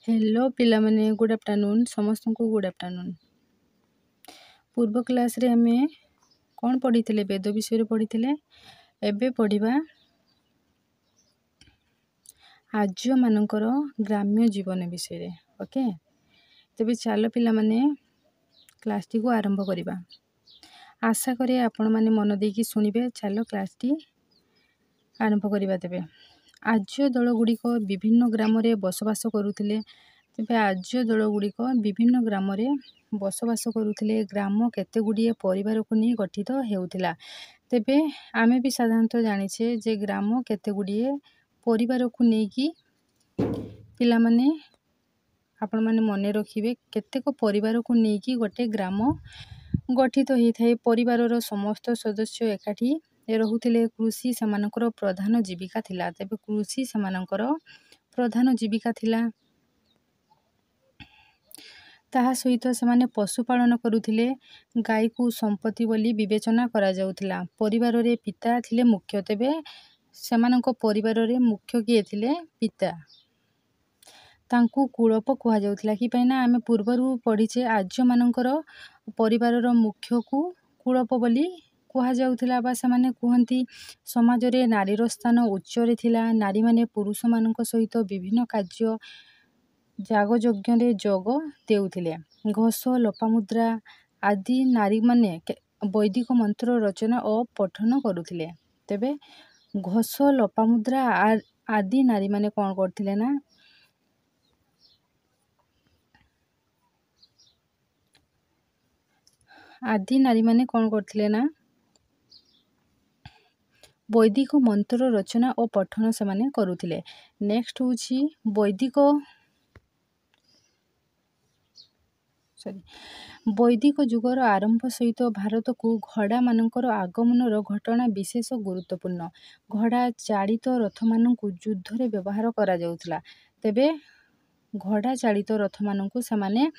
Hello पिलामाने good afternoon समस्त को good afternoon. पूर्व क्लास रे हमें कौन पढ़ी थे वेद विषय पढ़ी थे। एबे पढ़िबा आर्य मानकर ग्राम्य जीवन विषय। ओके, तेबे चलो पिलामाने क्लास टी को आरंभ करिबा। आशा करे आपण माने मन देकी सुनिबे। चलो क्लास टी आरंभ करिबा। तेबे आर्य दल गुड़िक विभिन्न ग्राम रे बसवास करुथिले। तेबे आर्य दल गुड़िक विभिन्न ग्राम रे बसवास करुथिले। ग्राम केते गुड़िए परिवार को नहीं गठित हेउथिला। तेबे आमे भी साधारणतः जानिछे जे ग्राम केते गुड़िए परिवार को नेकी पिला माने आपण माने मने रखिबे केतेक परिवार को नेकी गोटे ग्राम गठित होई थाए। परिवारर समस्त सदस्य एकाठी रहुथिले। कृषि सेमानकर प्रधान जीविका थिला। तेबे कृषि सेमानकर प्रधान जीविका थिला। ताहा सहित सेमाने पशुपालन करुथिले। गाई को संपत्ति बोली विवेचना करा जाउथिला। परिवार रे पिता थिले मुख्य। तेबे सेमानक परिवार रे मुख्य किए थिले पिता। तांकू कुलप कुहा जाउथिला कि पैना आमे पूर्वरु पढ़िचे आर्य मानकर परिवारर मुख्य को कुलप बोली कुहा जाउथिला। बा सेमाने कुहंती समाज रे नारीर स्थान उच्च रे थिला। नारी माने पुरुष मानक सहित विभिन्न कार्य जाग यज्ञ रे जोग देउथिले। घोष लोपामुद्रा आदि नारी माने वैदिक मंत्र रचना और पठन करुथिले। तेबे घोष लोपामुद्रा आदि नारी माने कौन करथिले ना आदि नारी माने कौन करथिले ना वैदिक मंत्र रचना और पठन से माने करुथिले। नेक्स्ट होची वैदिक जुगर आरंभ सहित भारत को घोड़ा मानकर आगमनर घटना विशेष गुरुत्वपूर्ण। घोड़ा चालित रथ मानकु युद्ध रे व्यवहार करा जाउथला। तेबे घोड़ा चालित रथ मानकु समाने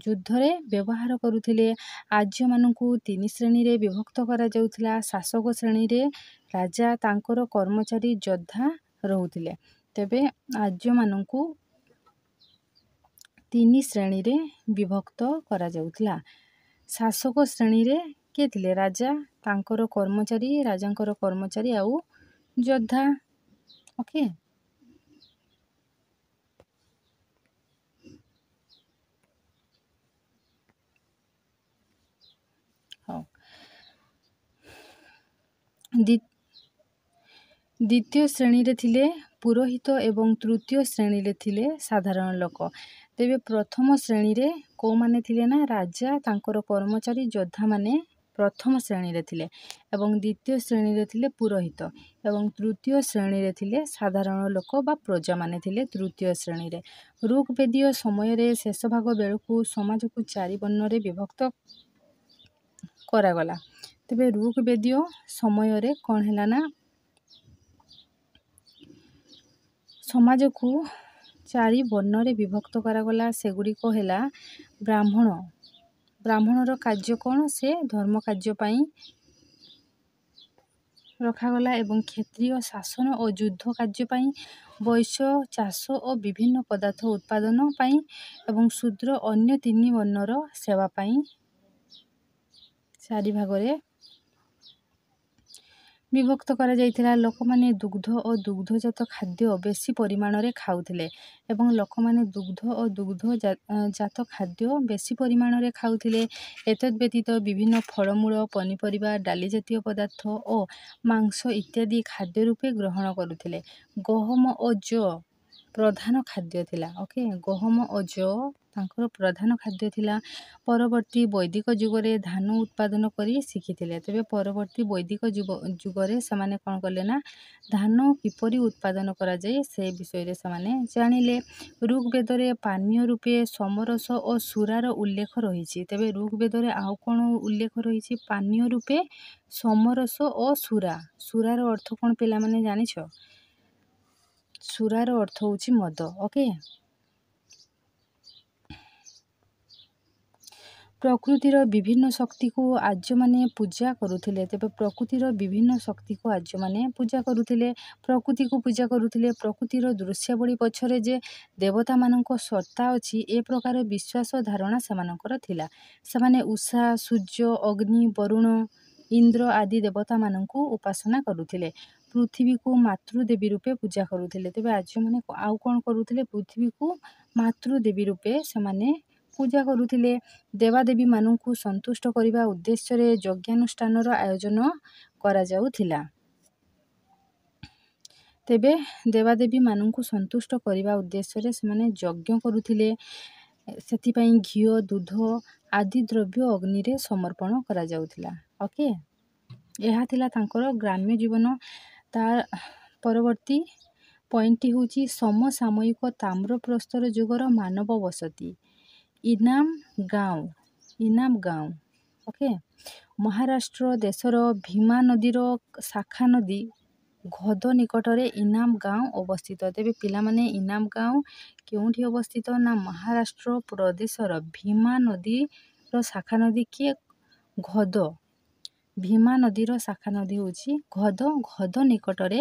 युद्ध रे व्यवहार करुथिले। आर्य मानकु तीन श्रेणी रे विभक्त करा जाउथला। शासक श्रेणी रे राजा तांकर कर्मचारी योद्धा रहुथिले। तेबे आर्य मानकु तीन श्रेणी रे विभक्त करा जाउथला। शासक श्रेणी रे के थिले राजा तांकर कर्मचारी राजांकर कर्मचारी आउ योद्धा। ओके, हाँ द्वितीय श्रेणी रे थिले पुरोहित एवं तृतीय श्रेणी रे थिले साधारण लोक। तेबे प्रथम श्रेणी रे को माने थिले ना राजा तांकर कर्मचारी योद्धा माने प्रथम श्रेणी रे थिले। एवं द्वितीय श्रेणी रे थिले पुरोहित एवं तृतीय श्रेणी रे थिले साधारण लोक बा प्रजा माने थिले तृतीय श्रेणी रे। ऋग्वेदीय समय रे शेष भाग बेलकु समाज को चारि वर्ण रे विभक्त करा गला। तेबे ऋग्वेदीय समय रे कोन हैला ना समाज को चारि वर्ण रे विभक्त करा गला। सेगुड़िक हैला ब्राह्मण। ब्राह्मणर कार्य कौन से धर्म कार्य पाई रखागला। एवं क्षत्रिय शासन और युद्ध कार्य पाई। वैश्य चाष और विभिन्न पदार्थ उत्पादन पाई। एवं शूद्र अन्य तीन वर्णर सेवा पाई चारि भाग रे विभक्त करा जाइथिला। लोक माने दुग्ध और दुग्धजात खाद्य बेसी परिमाण रे खाउथिले। एवं लोक माने दुग्ध और दुग्धजात खाद्य बेसी परिमाण रे खाउथिले। एतद् व्यतीत विभिन्न फलमूल पनिपरिबा डाली जातीय पदार्थ और मांस इत्यादि खाद्य रूपे ग्रहण करुथिले। गहम और जौ प्रधान खाद्य थिला। ओके, गहम और जौ तांकर प्रधान खाद्य थिला। परवर्ती वैदिक जुगरे धान उत्पादन करी शिखिथिले। तेबे परवर्ती वैदिक जुगरे समाने कोन करले ना धान किपरि उत्पादन करा जाय से विषय रे समाने जानिले। ऋग्वेद रे पानीय रूपे समरस और सुरार उल्लेख रहिछि। तेबे ऋग्वेद रे आउ कोन उल्लेख रहिछि पानीय रूपे समरस और सुरा। सुरार अर्थ कोन पिला माने जानिछो? सुरार अर्थ होछि मद। ओके, ପ୍ରକୃତିର ବିଭିନ୍ନ ଶକ୍ତିକୁ ଆର୍ଯ୍ୟମାନେ ପୂଜା କରୁଥିଲେ। ତେବେ ପ୍ରକୃତିର ବିଭିନ୍ନ ଶକ୍ତିକୁ ଆର୍ଯ୍ୟମାନେ ପୂଜା କରୁଥିଲେ, ପ୍ରକୃତିକୁ ପୂଜା କରୁଥିଲେ। ପ୍ରକୃତିର ଦୃଶ୍ୟାବଳୀ ପଛରେ ଯେ ଦେବତାମାନଙ୍କ ସତ୍ତା ଅଛି, ଏ ପ୍ରକାର ବିଶ୍ୱାସ ଧାରଣା ସେମାନଙ୍କର ଥିଲା। ସେମାନେ ଉଷା, ସୂର୍ଯ୍ୟ, ଅଗ୍ନି, ବରୁଣ, ଇନ୍ଦ୍ର ଆଦି ଦେବତାମାନଙ୍କୁ ଉପାସନା କରୁଥିଲେ। ପୃଥିବୀକୁ ମାତୃଦେବୀ ରୂପେ ପୂଜା କରୁଥିଲେ। ତେବେ ଆର୍ଯ୍ୟମାନେ ଆଉ କ'ଣ କରୁଥିଲେ? ପୃଥିବୀକୁ ମାତୃଦେବୀ ରୂପେ ସେମାନେ ପୂଜା କରୁଥିଲେ। ଦେବାଦେବୀମାନଙ୍କୁ ସନ୍ତୁଷ୍ଟ କରିବା ଉଦ୍ଦେଶ୍ୟରେ ଯଜ୍ଞାନୁଷ୍ଠାନର ଆୟୋଜନ କରାଯାଉଥିଲା। ତେବେ ଦେବାଦେବୀମାନଙ୍କୁ ସନ୍ତୁଷ୍ଟ କରିବା ଉଦ୍ଦେଶ୍ୟରେ ସେମାନେ ଯଜ୍ଞ କରୁଥିଲେ। ସେଥିପାଇଁ ଘିଅ, ଦୁଧ ଆଦି ଦ୍ରବ୍ୟ ଅଗ୍ନିରେ ସମର୍ପଣ କରାଯାଉଥିଲା। ଓକେ, ଏହା ଥିଲା ତାଙ୍କର ଗ୍ରାମ୍ୟ ଜୀବନ। ତା ପରବର୍ତ୍ତୀ ପଏଣ୍ଟଟି ହେଉଛି ସମସାମୟିକ ତାମ୍ରପ୍ରସ୍ତର ଯୁଗର ମାନବ ବସତି। ଇନାମ ଗାଁଓ। ଓକେ, ମହାରାଷ୍ଟ୍ର ଦେଶର ଭୀମା ନଦୀର ଶାଖା ନଦୀ ଘୋଦ ନିକଟରେ ଇନାମ ଗାଁଓ ଅବସ୍ଥିତ। ତେବେ ପିଲାମାନେ ଇନାମ ଗାଁଓ କେଉଁଠି ଅବସ୍ଥିତ? ନା ମହାରାଷ୍ଟ୍ର ପ୍ରଦେଶର ଭୀମା ନଦୀର ଶାଖା ନଦୀ କିଏ? ଘୋଦ। ଭୀମା ନଦୀର ଶାଖା ନଦୀ ହେଉଛି ଘୋଦ। ଘୋଦ ନିକଟରେ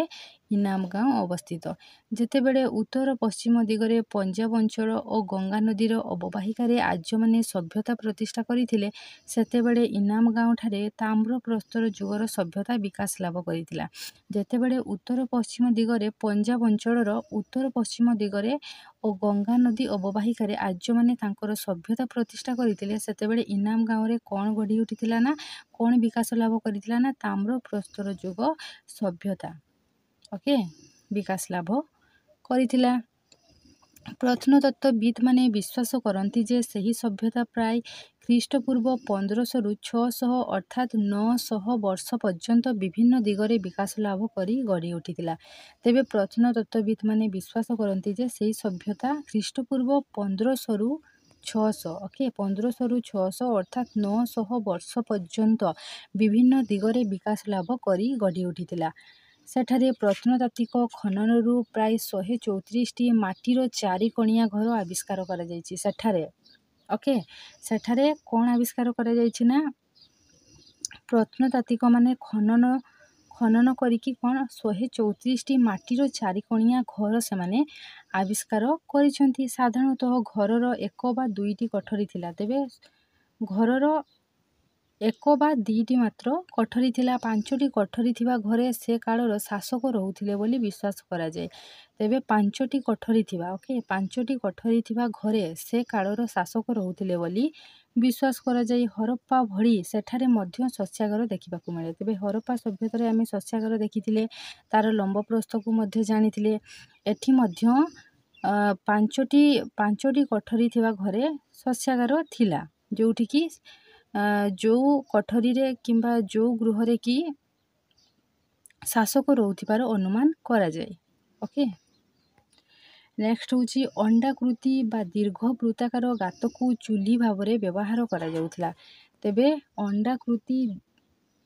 ଇନାମ ଗାଁଓ ଅବସ୍ଥିତ। ଯେତେବେଳେ ଉତ୍ତର ପଶ୍ଚିମ ଦିଗରେ ପଞ୍ଜାବ ଅଞ୍ଚଳ ଓ ଗଙ୍ଗା ନଦୀର ଅବବାହିକାରେ ଆର୍ଯ୍ୟମାନେ ସଭ୍ୟତା ପ୍ରତିଷ୍ଠା କରିଥିଲେ, ସେତେବେଳେ ଇନାମ ଗାଁଓଠାରେ ତାମ୍ରପ୍ରସ୍ତର ଯୁଗର ସଭ୍ୟତା ବିକାଶ ଲାଭ କରିଥିଲା। ଯେତେବେଳେ ଉତ୍ତର ପଶ୍ଚିମ ଦିଗରେ ପଞ୍ଜାବ ଅଞ୍ଚଳର ଉତ୍ତର ପଶ୍ଚିମ ଦିଗରେ ଓ ଗଙ୍ଗା ନଦୀ ଅବବାହିକାରେ ଆର୍ଯ୍ୟମାନେ ତାଙ୍କର ସଭ୍ୟତା ପ୍ରତିଷ୍ଠା କରିଥିଲେ, ସେତେବେଳେ ଇନାମ ଗାଁଓରେ କ'ଣ ଗଢ଼ି ଉଠିଥିଲା? ନା କ'ଣ ବିକାଶ ଲାଭ କରିଥିଲା? ନା ତାମ୍ରପ୍ରସ୍ତର ଯୁଗ ସଭ୍ୟତା ଓକେ ବିକାଶ ଲାଭ କରିଥିଲା। ପ୍ରତ୍ନତତ୍ତ୍ୱବିତ୍ମାନେ ବିଶ୍ୱାସ କରନ୍ତି ଯେ ସେହି ସଭ୍ୟତା ପ୍ରାୟ ଖ୍ରୀଷ୍ଟପୂର୍ବ 1500ରୁ 600 ଅର୍ଥାତ୍ 900 ବର୍ଷ ପର୍ଯ୍ୟନ୍ତ ବିଭିନ୍ନ ଦିଗରେ ବିକାଶ ଲାଭ କରି ଗଢ଼ି ଉଠିଥିଲା। ତେବେ ପ୍ରତ୍ନତତ୍ତ୍ୱବିତ୍ମାନେ ବିଶ୍ୱାସ କରନ୍ତି ଯେ ସେହି ସଭ୍ୟତା ଖ୍ରୀଷ୍ଟପୂର୍ବ 1500ରୁ 600 ଓକେ 1500ରୁ 600 ଅର୍ଥାତ୍ 900 ବର୍ଷ ପର୍ଯ୍ୟନ୍ତ ବିଭିନ୍ନ ଦିଗରେ ବିକାଶ ଲାଭ କରି ଗଢ଼ି ଉଠିଥିଲା। ସେଠାରେ ପ୍ରତ୍ନତାତ୍ତ୍ୱିକ ଖନନରୁ ପ୍ରାୟ 134ଟି ମାଟିର 4 କୋଣିଆ ଘର ଆବିଷ୍କାର କରାଯାଇଛି। ସେଠାରେ କ'ଣ ଆବିଷ୍କାର କରାଯାଇଛି? ନା ପ୍ରତ୍ନତାତ୍ତ୍ୱିକମାନେ ଖନନ କରିକି କ'ଣ 134ଟି ମାଟିର 4 କୋଣିଆ ଘର ସେମାନେ ଆବିଷ୍କାର କରିଛନ୍ତି। ସାଧାରଣତଃ ଘରର 1 ବା 2ଟି କୋଠରୀ ଥିଲା। ତେବେ ଘରର 1 ବା 2ଟି ମାତ୍ର କୋଠରୀ ଥିଲା। 5ଟି କୋଠରୀ ଥିବା ଘରେ ସେ କାଳର ଶାସକ ରହୁଥିଲେ ବୋଲି ବିଶ୍ୱାସ କରାଯାଏ। ତେବେ 5ଟି କୋଠରୀ ଥିବା 5ଟି କୋଠରୀ ଥିବା ଘରେ ସେ କାଳର ଶାସକ ରହୁଥିଲେ ବୋଲି ବିଶ୍ୱାସ କରାଯାଏ। ହରପ୍ପା ଭଳି ସେଠାରେ ମଧ୍ୟ ଶସ୍ୟାଗାର ଦେଖିବାକୁ ମିଳେ। ତେବେ ହରପ୍ପା ସଭ୍ୟତାରେ ଆମେ ଶସ୍ୟାଗାର ଦେଖିଥିଲେ, ତାର ଲମ୍ବ ପ୍ରସ୍ତକୁ ମଧ୍ୟ ଜାଣିଥିଲେ। ଏଠି ମଧ୍ୟ 5ଟି କୋଠରୀ ଥିବା ଘରେ ଶସ୍ୟାଗାର ଥିଲା, ଯେଉଁଠିକି ଯେଉଁ କୋଠରୀରେ କିମ୍ବା ଯେଉଁ ଗୃହରେ କି ଶାସକ ରହୁଥିବାର ଅନୁମାନ କରାଯାଏ। ଓକେ, ନେକ୍ସଟ ହେଉଛି ଅଣ୍ଡାକୃତି ବା ଦୀର୍ଘ ବୃତ୍ତାକାର ଗାତକୁ ଚୁଲି ଭାବରେ ବ୍ୟବହାର କରାଯାଉଥିଲା। ତେବେ ଅଣ୍ଡାକୃତି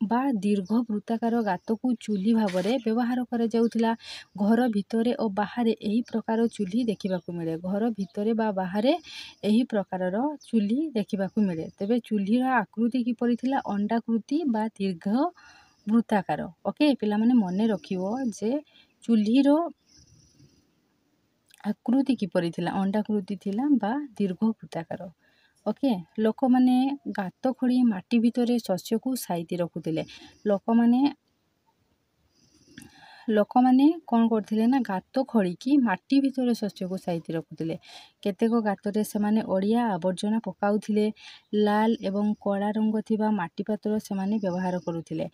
ବା ଦୀର୍ଘ ବୃତ୍ତାକାର ଗାତକୁ ଚୁଲି ଭାବରେ ବ୍ୟବହାର କରାଯାଉଥିଲା। ଘର ଭିତରେ ଓ ବାହାରେ ଏହି ପ୍ରକାର ଚୁଲି ଦେଖିବାକୁ ମିଳେ। ଘର ଭିତରେ ବା ବାହାରେ ଏହି ପ୍ରକାରର ଚୁଲି ଦେଖିବାକୁ ମିଳେ। ତେବେ ଚୁଲିର ଆକୃତି କିପରି ଥିଲା? ଅଣ୍ଡାକୃତି ବା ଦୀର୍ଘ ବୃତ୍ତାକାର। ଓକେ, ପିଲାମାନେ ମନେ ରଖିବ ଯେ ଚୁଲିର ଆକୃତି କିପରି ଥିଲା? ଅଣ୍ଡାକୃତି ଥିଲା ବା ଦୀର୍ଘ ବୃତ୍ତାକାର। ଓକେ, ଲୋକମାନେ ଗାତ ଖୋଳି ମାଟି ଭିତରେ ଶସ୍ୟକୁ ସାଇତି ରଖୁଥିଲେ। ଲୋକମାନେ କ'ଣ କରୁଥିଲେ? ନା ଗାତ ଖୋଳିକି ମାଟି ଭିତରେ ଶସ୍ୟକୁ ସାଇତି ରଖୁଥିଲେ। କେତେକ ଗାତରେ ସେମାନେ ଅଳିଆ ଆବର୍ଜନା ପକାଉଥିଲେ। ଲାଲ ଏବଂ କଳା ରଙ୍ଗ ଥିବା ମାଟି ପାତ୍ର ସେମାନେ ବ୍ୟବହାର କରୁଥିଲେ।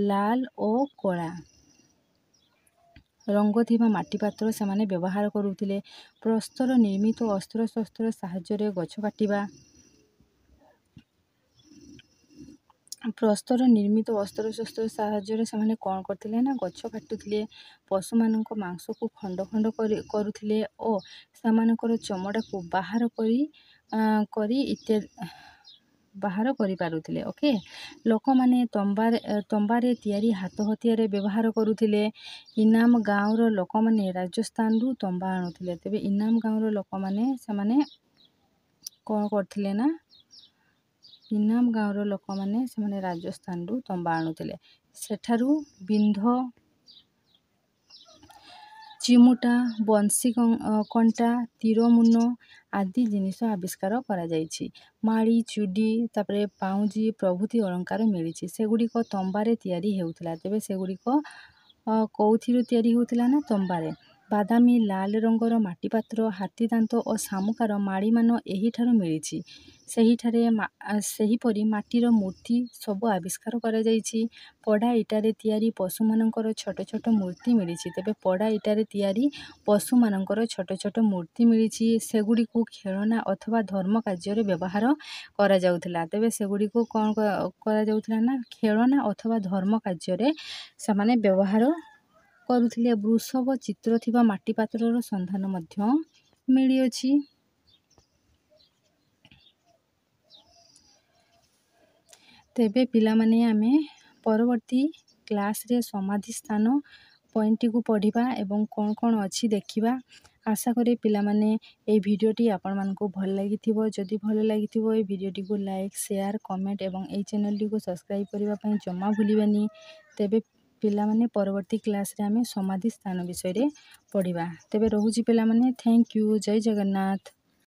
ଲାଲ ଓ କଳା ରଙ୍ଗ ଥିବା ମାଟି ପାତ୍ର ସେମାନେ ବ୍ୟବହାର କରୁଥିଲେ। ପ୍ରସ୍ତର ନିର୍ମିତ ଅସ୍ତ୍ରଶସ୍ତ୍ର ସାହାଯ୍ୟରେ ଗଛ କାଟିବା। ସେମାନେ କ'ଣ କରୁଥିଲେ? ନା ଗଛ କାଟୁଥିଲେ। ପଶୁମାନଙ୍କ ମାଂସକୁ ଖଣ୍ଡ ଖଣ୍ଡ କରୁଥିଲେ ଓ ସେମାନଙ୍କର ଚମଡ଼ାକୁ ବାହାର କରିପାରୁଥିଲେ। ଓକେ, ଲୋକମାନେ ତମ୍ବାରେ ତିଆରି ହାତ ହତିଆର ବ୍ୟବହାର କରୁଥିଲେ। ଇନାମ ଗାଁଓର ଲୋକମାନେ ରାଜସ୍ଥାନରୁ ତମ୍ବା ଆଣୁଥିଲେ। ତେବେ ଇନାମ ଗାଁଓର ଲୋକମାନେ ସେମାନେ କ'ଣ କରୁଥିଲେ? ନା ଇନାମ ଗାଁର ଲୋକମାନେ ସେମାନେ ରାଜସ୍ଥାନରୁ ତମ୍ବା ଆଣୁଥିଲେ। ସେଠାରୁ ବିନ୍ଧ, ଚିମୁଟା, ବଂଶୀ କଣ୍ଟା, ତୀର ମୁନ ଆଦି ଜିନିଷ ଆବିଷ୍କାର କରାଯାଇଛି। ମାଳି, ଚୁଡ଼ି, ତାପରେ ପାଉଁଜି ପ୍ରଭୃତି ଅଳଙ୍କାର ମିଳିଛି। ସେଗୁଡ଼ିକ ତମ୍ବାରେ ତିଆରି ହେଉଥିଲା। ତେବେ ସେଗୁଡ଼ିକ କେଉଁଥିରୁ ତିଆରି ହେଉଥିଲା ନା ତମ୍ବାରେ। ବାଦାମୀ ଲାଲ ରଙ୍ଗର ମାଟିପାତ୍ର, ହାତୀଦାନ୍ତ ଓ ଶାମୁକାର ମାଳିମାନ ଏହିଠାରୁ ମିଳିଛି। ସେହିପରି ମାଟିର ମୂର୍ତ୍ତି ସବୁ ଆବିଷ୍କାର କରାଯାଇଛି। ପଡ଼ା ଇଟାରେ ତିଆରି ପଶୁମାନଙ୍କର ଛୋଟ ଛୋଟ ମୂର୍ତ୍ତି ମିଳିଛି। ତେବେ ପଡ଼ା ଇଟାରେ ତିଆରି ପଶୁମାନଙ୍କର ଛୋଟ ଛୋଟ ମୂର୍ତ୍ତି ମିଳିଛି। ସେଗୁଡ଼ିକୁ ଖେଳନା ଅଥବା ଧର୍ମ କାର୍ଯ୍ୟରେ ବ୍ୟବହାର କରାଯାଉଥିଲା। ତେବେ ସେଗୁଡ଼ିକୁ କ'ଣ କରାଯାଉଥିଲା ନା ଖେଳନା ଅଥବା ଧର୍ମ କାର୍ଯ୍ୟରେ ସେମାନେ ବ୍ୟବହାର କରୁଥିଲେ। ବୃଷଭ ଚିତ୍ର ଥିବା ମାଟିପାତ୍ରର ସନ୍ଧାନ ମଧ୍ୟ ମିଳିଅଛି। ତେବେ ପିଲାମାନେ ଆମେ ପରବର୍ତ୍ତୀ କ୍ଲାସ୍ରେ ସମାଧି ସ୍ଥାନ ପଏଣ୍ଟଟିକୁ ପଢ଼ିବା ଏବଂ କ'ଣ କ'ଣ ଅଛି ଦେଖିବା। ଆଶା କରେ ପିଲାମାନେ ଏହି ଭିଡ଼ିଓଟି ଆପଣମାନଙ୍କୁ ଭଲ ଲାଗିଥିବ। ଯଦି ଭଲ ଲାଗିଥିବ ଏହି ଭିଡ଼ିଓଟିକୁ ଲାଇକ୍, ସେୟାର, କମେଣ୍ଟ ଏବଂ ଏହି ଚ୍ୟାନେଲଟିକୁ ସବସ୍କ୍ରାଇବ୍ କରିବା ପାଇଁ ଜମା ଭୁଲିବେନି। ତେବେ ପିଲାମାନେ ପରବର୍ତ୍ତୀ କ୍ଲାସ୍ରେ ଆମେ ସମାଧି ସ୍ଥାନ ବିଷୟରେ ପଢ଼ିବା। ତେବେ ରହୁଛି ପିଲାମାନେ, ଥ୍ୟାଙ୍କ ୟୁ। ଜୟ ଜଗନ୍ନାଥ।